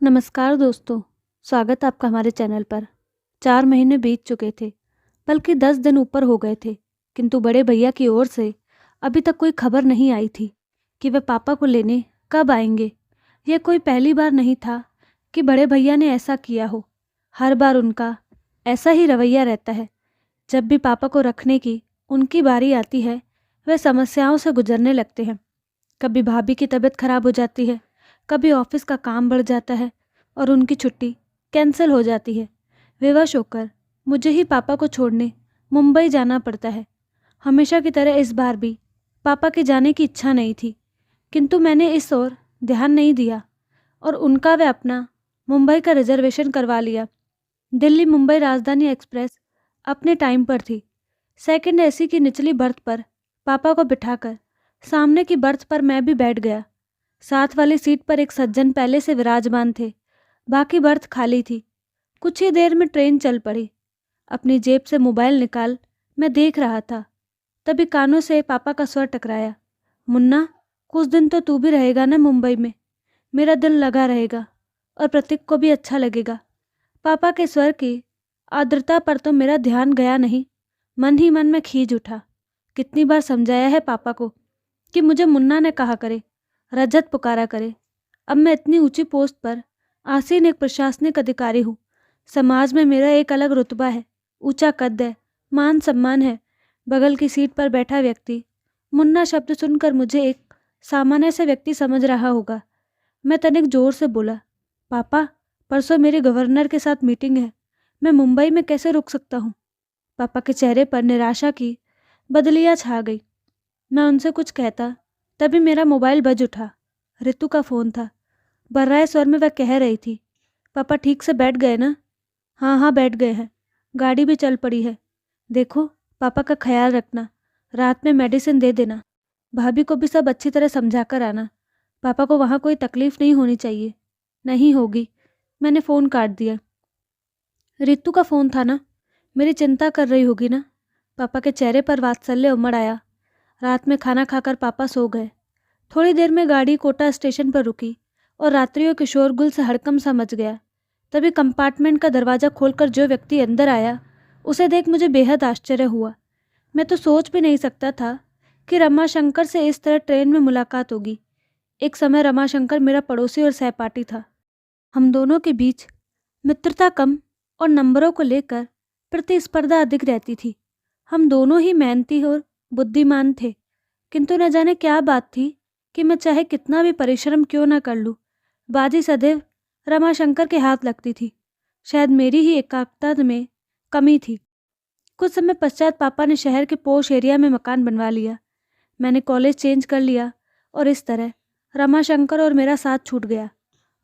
नमस्कार दोस्तों, स्वागत है आपका हमारे चैनल पर। 4 महीने बीत चुके थे, बल्कि 10 दिन ऊपर हो गए थे, किंतु बड़े भैया की ओर से अभी तक कोई खबर नहीं आई थी कि वे पापा को लेने कब आएंगे। यह कोई पहली बार नहीं था कि बड़े भैया ने ऐसा किया हो। हर बार उनका ऐसा ही रवैया रहता है। जब भी पापा को रखने की उनकी बारी आती है, वे समस्याओं से गुजरने लगते हैं। कभी भाभी की तबीयत खराब हो जाती है, कभी ऑफिस का काम बढ़ जाता है और उनकी छुट्टी कैंसिल हो जाती है। विवश होकर मुझे ही पापा को छोड़ने मुंबई जाना पड़ता है। हमेशा की तरह इस बार भी पापा के जाने की इच्छा नहीं थी, किंतु मैंने इस ओर ध्यान नहीं दिया और उनका वे अपना मुंबई का रिजर्वेशन करवा लिया। दिल्ली मुंबई राजधानी एक्सप्रेस अपने टाइम पर थी। सेकंड एसी की निचली बर्थ पर पापा को बिठाकर सामने की बर्थ पर मैं भी बैठ गया। साथ वाली सीट पर एक सज्जन पहले से विराजमान थे, बाकी बर्थ खाली थी। कुछ ही देर में ट्रेन चल पड़ी। अपनी जेब से मोबाइल निकाल मैं देख रहा था, तभी कानों से पापा का स्वर टकराया। मुन्ना, कुछ दिन तो तू भी रहेगा ना मुंबई में? मेरा दिल लगा रहेगा और प्रतीक को भी अच्छा लगेगा। पापा के स्वर की आर्द्रता पर तो मेरा ध्यान गया नहीं, मन ही मन में खींच उठा। कितनी बार समझाया है पापा को कि मुझे मुन्ना ने कहा करे, रजत पुकारा करे। अब मैं इतनी ऊंची पोस्ट पर आसीन एक प्रशासनिक अधिकारी हूँ। समाज में मेरा एक अलग रुतबा है, ऊंचा कद है, मान सम्मान है। बगल की सीट पर बैठा व्यक्ति मुन्ना शब्द सुनकर मुझे एक सामान्य से व्यक्ति समझ रहा होगा। मैं तनिक जोर से बोला, पापा, परसों मेरे गवर्नर के साथ मीटिंग है, मैं मुंबई में कैसे रुक सकता हूँ? पापा के चेहरे पर निराशा की बदलियाँ छा गई। मैं उनसे कुछ कहता, तभी मेरा मोबाइल बज उठा। ऋतु का फ़ोन था। बर्राए स्वर में वह कह रही थी, पापा ठीक से बैठ गए ना? हाँ हाँ, बैठ गए हैं, गाड़ी भी चल पड़ी है। देखो, पापा का ख्याल रखना, रात में मेडिसिन दे देना। भाभी को भी सब अच्छी तरह समझा कर आना। पापा को वहाँ कोई तकलीफ नहीं होनी चाहिए। नहीं होगी। मैंने फ़ोन काट दिया। ऋतु का फ़ोन था ना? मेरी चिंता कर रही होगी ना? पापा के चेहरे पर वात्सल्य उमड़ आया। रात में खाना खाकर पापा सो गए। थोड़ी देर में गाड़ी कोटा स्टेशन पर रुकी और रात्रियों के शोरगुल से हड़कंप सा मच गया। तभी कंपार्टमेंट का दरवाज़ा खोलकर जो व्यक्ति अंदर आया, उसे देख मुझे बेहद आश्चर्य हुआ। मैं तो सोच भी नहीं सकता था कि रमाशंकर से इस तरह ट्रेन में मुलाकात होगी। एक समय रमाशंकर मेरा पड़ोसी और सहपाठी था। हम दोनों के बीच मित्रता कम और नंबरों को लेकर प्रतिस्पर्धा अधिक रहती थी। हम दोनों ही मेहनती और बुद्धिमान थे, किंतु न जाने क्या बात थी कि मैं चाहे कितना भी परिश्रम क्यों न कर लूँ, बाजी सदैव रमाशंकर के हाथ लगती थी। शायद मेरी ही एकाग्रता में कमी थी। कुछ समय पश्चात पापा ने शहर के पोश एरिया में मकान बनवा लिया। मैंने कॉलेज चेंज कर लिया और इस तरह रमाशंकर और मेरा साथ छूट गया।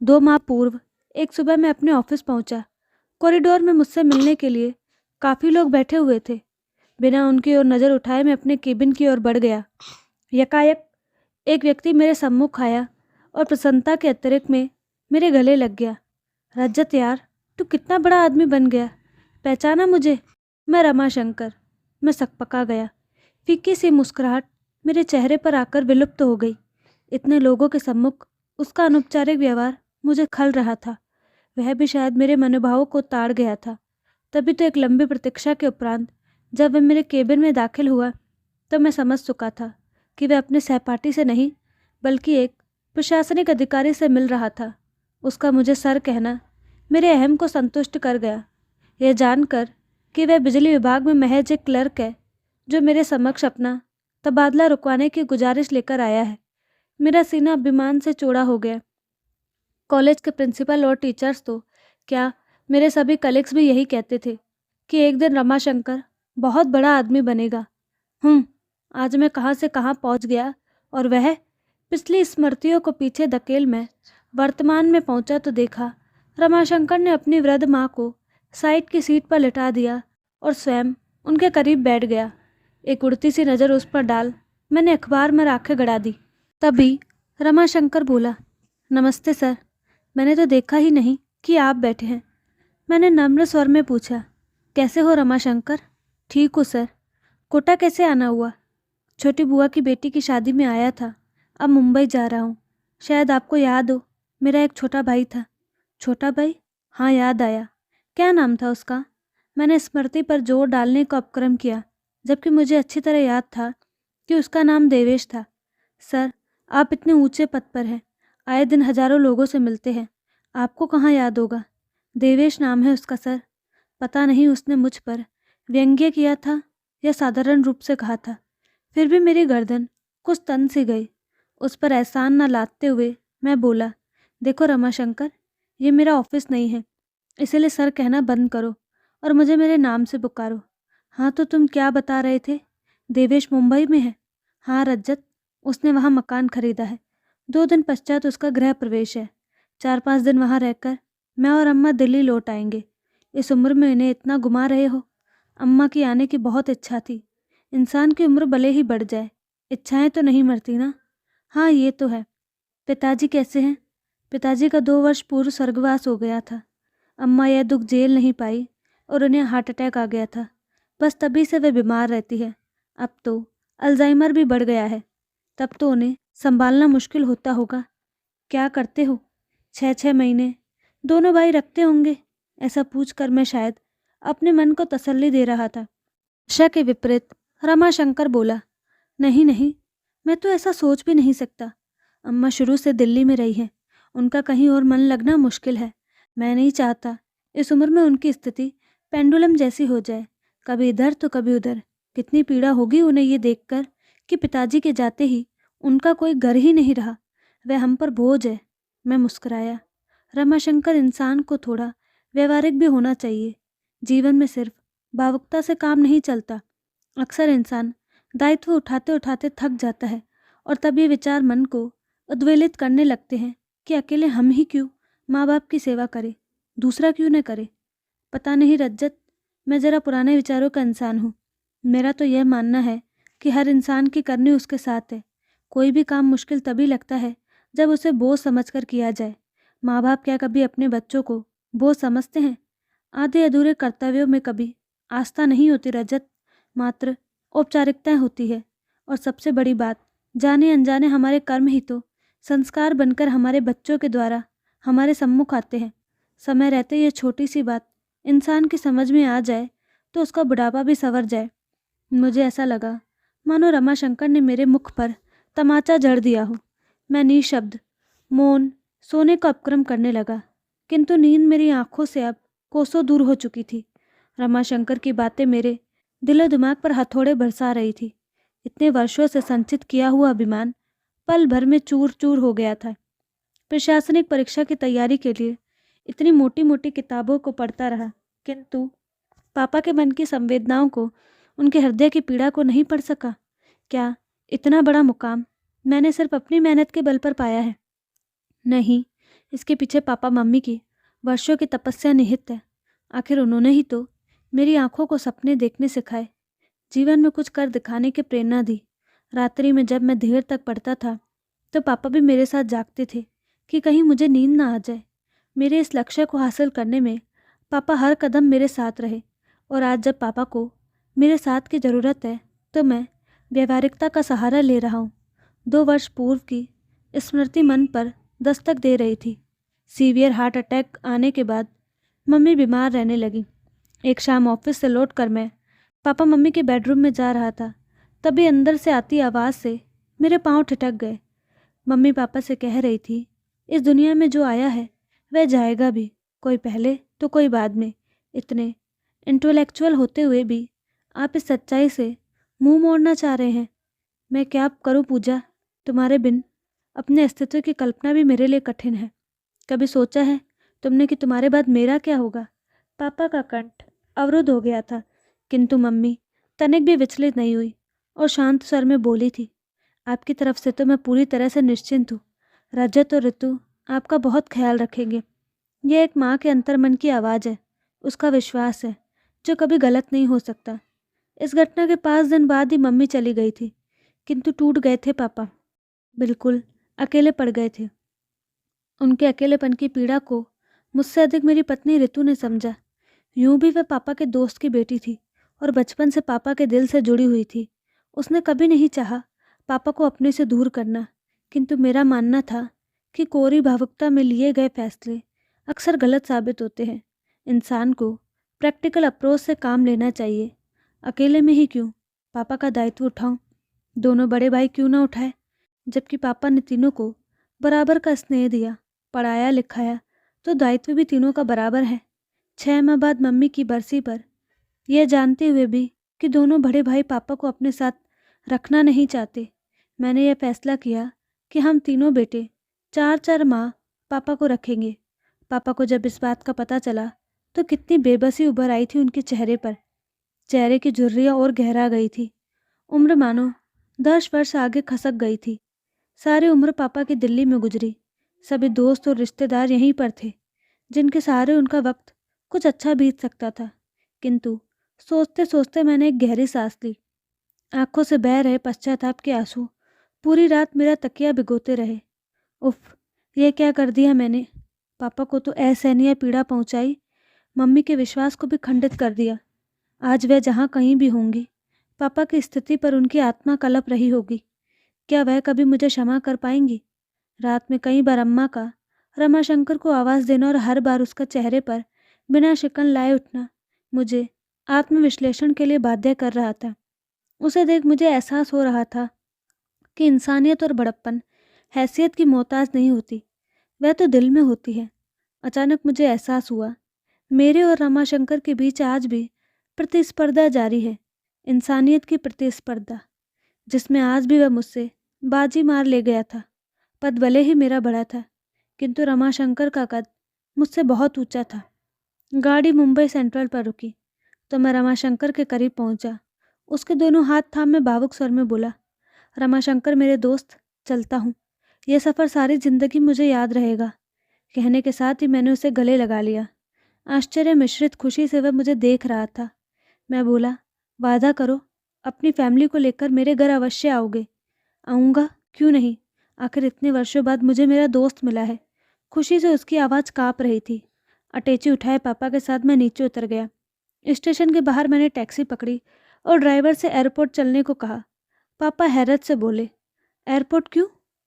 2 माह पूर्व एक सुबह मैं अपने ऑफिस पहुंचा। कॉरिडोर में मुझसे मिलने के लिए काफ़ी लोग बैठे हुए थे। बिना उनकी ओर नज़र उठाए मैं अपने केबिन की ओर बढ़ गया। यकायक एक व्यक्ति मेरे सम्मुख आया और प्रसन्नता के अतिरिक्त में मेरे गले लग गया। रजत यार, तू कितना बड़ा आदमी बन गया, पहचाना मुझे? मैं रमाशंकर। मैं सकपका गया। फीकी सी मुस्कुराहट मेरे चेहरे पर आकर विलुप्त हो गई। इतने लोगों के सम्मुख उसका अनौपचारिक व्यवहार मुझे खल रहा था। वह भी शायद मेरे मनोभावों को ताड़ गया था। तभी तो एक लंबी प्रतीक्षा के उपरांत जब वह मेरे केबिन में दाखिल हुआ, तो मैं समझ चुका था कि वह अपने सहपाठी से नहीं, बल्कि एक प्रशासनिक अधिकारी से मिल रहा था। उसका मुझे सर कहना मेरे अहम को संतुष्ट कर गया। यह जानकर कि वह बिजली विभाग में महज एक क्लर्क है, जो मेरे समक्ष अपना तबादला रुकवाने की गुजारिश लेकर आया है, मेरा सीना अभिमान से चौड़ा हो गया। कॉलेज के प्रिंसिपल और टीचर्स तो क्या, मेरे सभी कलीग्स भी यही कहते थे कि एक दिन रमाशंकर बहुत बड़ा आदमी बनेगा। आज मैं कहाँ से कहाँ पहुँच गया और वह पिछली स्मृतियों को पीछे धकेल मैं वर्तमान में पहुँचा तो देखा रमाशंकर ने अपनी वृद्ध माँ को साइड की सीट पर लिटा दिया और स्वयं उनके करीब बैठ गया। एक उड़ती सी नज़र उस पर डाल मैंने अखबार में आंखें गड़ा दी। तभी रमाशंकर बोला, नमस्ते सर, मैंने तो देखा ही नहीं कि आप बैठे हैं। मैंने नम्र स्वर में पूछा, कैसे हो रमाशंकर? ठीक हूँ सर। कोटा कैसे आना हुआ? छोटी बुआ की बेटी की शादी में आया था, अब मुंबई जा रहा हूँ। शायद आपको याद हो, मेरा एक छोटा भाई था, छोटा भाई? हाँ, याद आया। क्या नाम था उसका? मैंने स्मृति पर जोर डालने का उपक्रम किया, जबकि मुझे अच्छी तरह याद था कि उसका नाम देवेश था। सर, आप इतने ऊंचे पद पर हैं, आए दिन हजारों लोगों से मिलते हैं, आपको कहाँ याद होगा? देवेश नाम है उसका सर। पता नहीं उसने मुझ पर व्यंग्य किया था या साधारण रूप से कहा था, फिर भी मेरी गर्दन कुछ तन सी गई। उस पर एहसान न लादते हुए मैं बोला, देखो रमाशंकर, ये मेरा ऑफिस नहीं है, इसलिए सर कहना बंद करो और मुझे मेरे नाम से पुकारो। हाँ, तो तुम क्या बता रहे थे? देवेश मुंबई में है? हाँ रज्जत, उसने वहाँ मकान खरीदा है। 2 दिन पश्चात उसका गृह प्रवेश है। 4-5 दिन वहाँ रहकर मैं और अम्मा दिल्ली लौट आएंगे। इस उम्र में इन्हें इतना घुमा रहे हो? अम्मा की आने की बहुत इच्छा थी। इंसान की उम्र भले ही बढ़ जाए, इच्छाएं तो नहीं मरती ना। हाँ, ये तो है। पिताजी कैसे हैं? पिताजी का 2 वर्ष पूर्व स्वर्गवास हो गया था। अम्मा यह दुख झेल नहीं पाई और उन्हें हार्ट अटैक आ गया था। बस तभी से वे बीमार रहती है। अब तो अल्जाइमर भी बढ़ गया है। तब तो उन्हें संभालना मुश्किल होता होगा। क्या करते हो? 6-6 महीने दोनों भाई रखते होंगे? ऐसा पूछकर मैं शायद अपने मन को तसल्ली दे रहा था। आशा के विपरीत रमाशंकर बोला, नहीं नहीं, मैं तो ऐसा सोच भी नहीं सकता। अम्मा शुरू से दिल्ली में रही हैं, उनका कहीं और मन लगना मुश्किल है। मैं नहीं चाहता इस उम्र में उनकी स्थिति पेंडुलम जैसी हो जाए, कभी इधर तो कभी उधर। कितनी पीड़ा होगी उन्हें ये देखकर कि पिताजी के जाते ही उनका कोई घर ही नहीं रहा, वह हम पर बोझ है। मैं मुस्कुराया। रमाशंकर, इंसान को थोड़ा व्यवहारिक भी होना चाहिए। जीवन में सिर्फ भावुकता से काम नहीं चलता। अक्सर इंसान दायित्व उठाते उठाते थक जाता है और तब ये विचार मन को उद्वेलित करने लगते हैं कि अकेले हम ही क्यों माँ बाप की सेवा करें, दूसरा क्यों न करे। पता नहीं रज्जत, मैं ज़रा पुराने विचारों का इंसान हूँ। मेरा तो यह मानना है कि हर इंसान की करनी उसके साथ है। कोई भी काम मुश्किल तभी लगता है जब उसे बोझ समझकर किया जाए। माँ बाप क्या कभी अपने बच्चों को बोझ समझते हैं? आधे अधूरे कर्तव्यों में कभी आस्था नहीं होती रजत, मात्र औपचारिकताएं होती है। और सबसे बड़ी बात, जाने अनजाने हमारे कर्म ही तो संस्कार बनकर हमारे बच्चों के द्वारा हमारे सम्मुख आते हैं। समय रहते ये छोटी सी बात इंसान की समझ में आ जाए तो उसका बुढ़ापा भी संवर जाए। मुझे ऐसा लगा मानो रमाशंकर ने मेरे मुख पर तमाचा जड़ दिया हो। मैं निशब्द मौन सोने का उपक्रम करने लगा, किंतु नींद मेरी आंखों से अब कोसों दूर हो चुकी थी। रमाशंकर की बातें मेरे दिलो दिमाग पर हथौड़े बरसा रही थी। इतने वर्षों से संचित किया हुआ अभिमान पल भर में चूर चूर हो गया था। प्रशासनिक परीक्षा की तैयारी के लिए इतनी मोटी मोटी किताबों को पढ़ता रहा, किंतु पापा के मन की संवेदनाओं को, उनके हृदय की पीड़ा को नहीं पढ़ सका। क्या इतना बड़ा मुकाम मैंने सिर्फ अपनी मेहनत के बल पर पाया है? नहीं, इसके पीछे पापा मम्मी की वर्षों की तपस्या निहित है। आखिर उन्होंने ही तो मेरी आंखों को सपने देखने सिखाए, जीवन में कुछ कर दिखाने की प्रेरणा दी। रात्रि में जब मैं देर तक पढ़ता था तो पापा भी मेरे साथ जागते थे कि कहीं मुझे नींद ना आ जाए। मेरे इस लक्ष्य को हासिल करने में पापा हर कदम मेरे साथ रहे, और आज जब पापा को मेरे साथ की ज़रूरत है तो मैं व्यवहारिकता का सहारा ले रहा हूँ। 2 वर्ष पूर्व की स्मृति मन पर दस्तक दे रही थी। सीवियर हार्ट अटैक आने के बाद मम्मी बीमार रहने लगी। एक शाम ऑफिस से लौटकर मैं पापा मम्मी के बेडरूम में जा रहा था, तभी अंदर से आती आवाज़ से मेरे पांव ठिठक गए। मम्मी पापा से कह रही थी, इस दुनिया में जो आया है वह जाएगा भी, कोई पहले तो कोई बाद में। इतने इंटेलेक्चुअल होते हुए भी आप इस सच्चाई से मुंह मोड़ना चाह रहे हैं। मैं क्या करूं पूजा, तुम्हारे बिन अपने अस्तित्व की कल्पना भी मेरे लिए कठिन है। कभी सोचा है तुमने कि तुम्हारे बाद मेरा क्या होगा? पापा का कंठ अवरुद्ध हो गया था, किंतु मम्मी तनिक भी विचलित नहीं हुई और शांत स्वर में बोली थी, आपकी तरफ से तो मैं पूरी तरह से निश्चिंत हूँ। रजत और ऋतु आपका बहुत ख्याल रखेंगे। यह एक माँ के अंतर्मन की आवाज़ है, उसका विश्वास है जो कभी गलत नहीं हो सकता। इस घटना के 5 दिन बाद ही मम्मी चली गई थी, किंतु टूट गए थे पापा, बिल्कुल अकेले पड़ गए थे। उनके अकेलेपन की पीड़ा को मुझसे अधिक मेरी पत्नी ऋतु ने समझा। यूं भी वह पापा के दोस्त की बेटी थी और बचपन से पापा के दिल से जुड़ी हुई थी। उसने कभी नहीं चाहा पापा को अपने से दूर करना, किंतु मेरा मानना था कि कोरी भावुकता में लिए गए फैसले अक्सर गलत साबित होते हैं। इंसान को प्रैक्टिकल अप्रोच से काम लेना चाहिए। अकेले में ही क्यों, पापा का दायित्व उठाऊं? दोनों बड़े भाई क्यों ना उठाए? जबकि पापा ने तीनों को बराबर का स्नेह दिया, पढ़ाया लिखाया, तो दायित्व भी तीनों का बराबर है। 6 माह बाद मम्मी की बरसी पर, यह जानते हुए भी कि दोनों बड़े भाई पापा को अपने साथ रखना नहीं चाहते, मैंने यह फैसला किया कि हम तीनों बेटे 4-4 माह पापा को रखेंगे। पापा को जब इस बात का पता चला तो कितनी बेबसी उभर आई थी उनके चेहरे पर। चेहरे की झुर्रियाँ और गहरा गई थी। उम्र मानो 10 वर्ष आगे खसक गई थी। सारी उम्र पापा की दिल्ली में गुजरी। सभी दोस्त और रिश्तेदार यहीं पर थे, जिनके सहारे उनका वक्त कुछ अच्छा बीत सकता था। किंतु सोचते सोचते मैंने एक गहरी सांस ली। आंखों से बह रहे पश्चाताप के आंसू पूरी रात मेरा तकिया भिगोते रहे। उफ, यह क्या कर दिया मैंने। पापा को तो असहनीय पीड़ा पहुंचाई, मम्मी के विश्वास को भी खंडित कर दिया। आज वह जहाँ कहीं भी होंगी, पापा की स्थिति पर उनकी आत्मा कलप रही होगी। क्या वह कभी मुझे क्षमा कर पाएंगी? रात में कई बार अम्मा का रमाशंकर को आवाज़ देना और हर बार उसका चेहरे पर बिना शिकन लाए उठना मुझे आत्मविश्लेषण के लिए बाध्य कर रहा था। उसे देख मुझे एहसास हो रहा था कि इंसानियत और बड़प्पन हैसियत की मोहताज नहीं होती, वह तो दिल में होती है। अचानक मुझे एहसास हुआ, मेरे और रमाशंकर के बीच आज भी प्रतिस्पर्धा जारी है। इंसानियत की प्रतिस्पर्धा, जिसमें आज भी वह मुझसे बाजी मार ले गया था। पद भले ही मेरा बड़ा था, किंतु रमाशंकर का कद मुझसे बहुत ऊंचा था। गाड़ी मुंबई सेंट्रल पर रुकी तो मैं रमाशंकर के करीब पहुंचा। उसके दोनों हाथ थाम मैं भावुक स्वर में बोला, रमाशंकर मेरे दोस्त, चलता हूँ। यह सफ़र सारी जिंदगी मुझे याद रहेगा। कहने के साथ ही मैंने उसे गले लगा लिया। आश्चर्य मिश्रित खुशी से वह मुझे देख रहा था। मैं बोला, वादा करो, अपनी फैमिली को लेकर मेरे घर अवश्य आओगे। आऊँगा, क्यों नहीं, आखिर इतने वर्षों बाद मुझे मेरा दोस्त मिला है। खुशी से उसकी आवाज़ काँप रही थी। अटैची उठाए पापा के साथ मैं नीचे उतर गया। स्टेशन के बाहर मैंने टैक्सी पकड़ी और ड्राइवर से एयरपोर्ट चलने को कहा। पापा हैरत से बोले, एयरपोर्ट क्यों?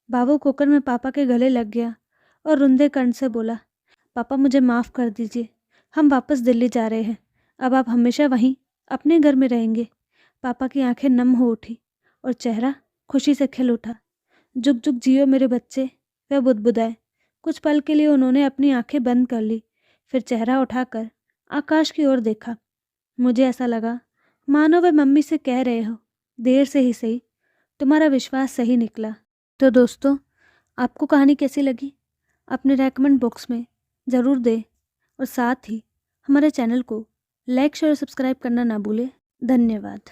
भावुक होकर मैं पापा के गले लग गया और रुंधे कंठ से बोला, पापा मुझे माफ़ कर दीजिए, हम वापस दिल्ली जा रहे हैं। अब आप हमेशा वहीं अपने घर में रहेंगे। पापा की आंखें नम हो उठी और चेहरा खुशी से खिल उठा। जुग जुग जियो मेरे बच्चे, वह बुदबुदाए। कुछ पल के लिए उन्होंने अपनी आंखें बंद कर ली, फिर चेहरा उठाकर आकाश की ओर देखा। मुझे ऐसा लगा मानो वह मम्मी से कह रहे हो, देर से ही सही, तुम्हारा विश्वास सही निकला। तो दोस्तों, आपको कहानी कैसी लगी? अपने रेकमेंड बॉक्स में ज़रूर दें और साथ ही हमारे चैनल को लाइक शेयर और सब्सक्राइब करना ना भूलें। धन्यवाद।